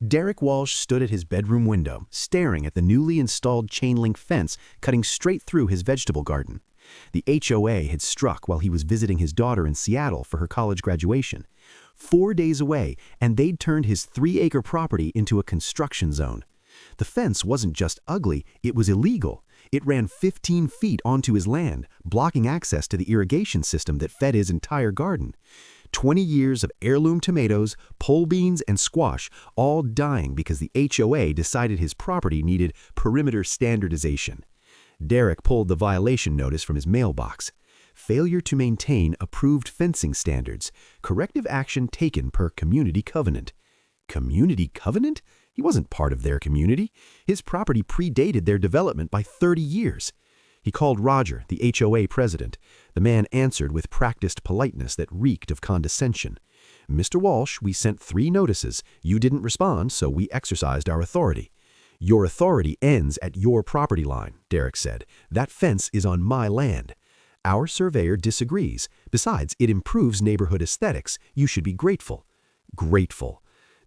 Derek Walsh stood at his bedroom window, staring at the newly installed chain-link fence cutting straight through his vegetable garden. The HOA had struck while he was visiting his daughter in Seattle for her college graduation. 4 days away, and they'd turned his 3-acre property into a construction zone. The fence wasn't just ugly, it was illegal. It ran 15 feet onto his land, blocking access to the irrigation system that fed his entire garden. 20 years of heirloom tomatoes, pole beans, and squash, all dying because the HOA decided his property needed perimeter standardization. Derek pulled the violation notice from his mailbox. Failure to maintain approved fencing standards. Corrective action taken per community covenant. Community covenant? He wasn't part of their community. His property predated their development by 30 years. He called Roger, the HOA president. The man answered with practiced politeness that reeked of condescension. "Mr. Walsh, we sent 3 notices. You didn't respond, so we exercised our authority." "Your authority ends at your property line," Derek said. "That fence is on my land." "Our surveyor disagrees. Besides, it improves neighborhood aesthetics. You should be grateful." Grateful.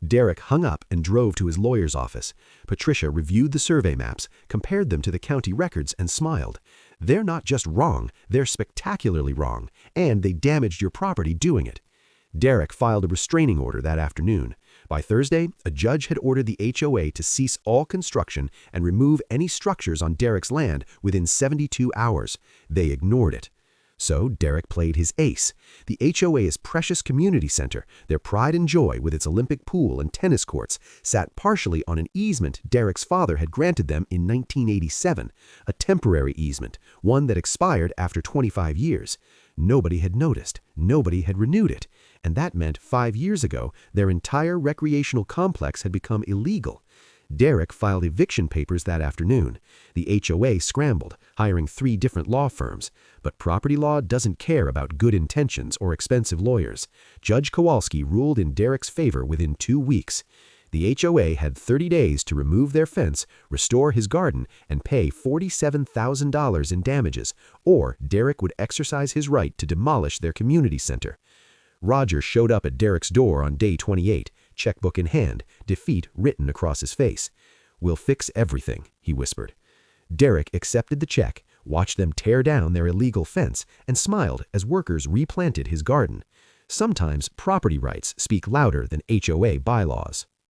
Derek hung up and drove to his lawyer's office. Patricia reviewed the survey maps, compared them to the county records, and smiled. "They're not just wrong, they're spectacularly wrong, and they damaged your property doing it." Derek filed a restraining order that afternoon. By Thursday, a judge had ordered the HOA to cease all construction and remove any structures on Derek's land within 72 hours. They ignored it. So Derek played his ace. The HOA's precious community center, their pride and joy with its Olympic pool and tennis courts, sat partially on an easement Derek's father had granted them in 1987, a temporary easement, one that expired after 25 years. Nobody had noticed, nobody had renewed it, and that meant 5 years ago their entire recreational complex had become illegal. Derek filed eviction papers that afternoon. The HOA scrambled, hiring 3 different law firms. But property law doesn't care about good intentions or expensive lawyers. Judge Kowalski ruled in Derek's favor within 2 weeks. The HOA had 30 days to remove their fence, restore his garden, and pay $47,000 in damages, or Derek would exercise his right to demolish their community center. Roger showed up at Derek's door on day 28, checkbook in hand, defeat written across his face. "We'll fix everything," he whispered. Derek accepted the check, watched them tear down their illegal fence, and smiled as workers replanted his garden. Sometimes property rights speak louder than HOA bylaws.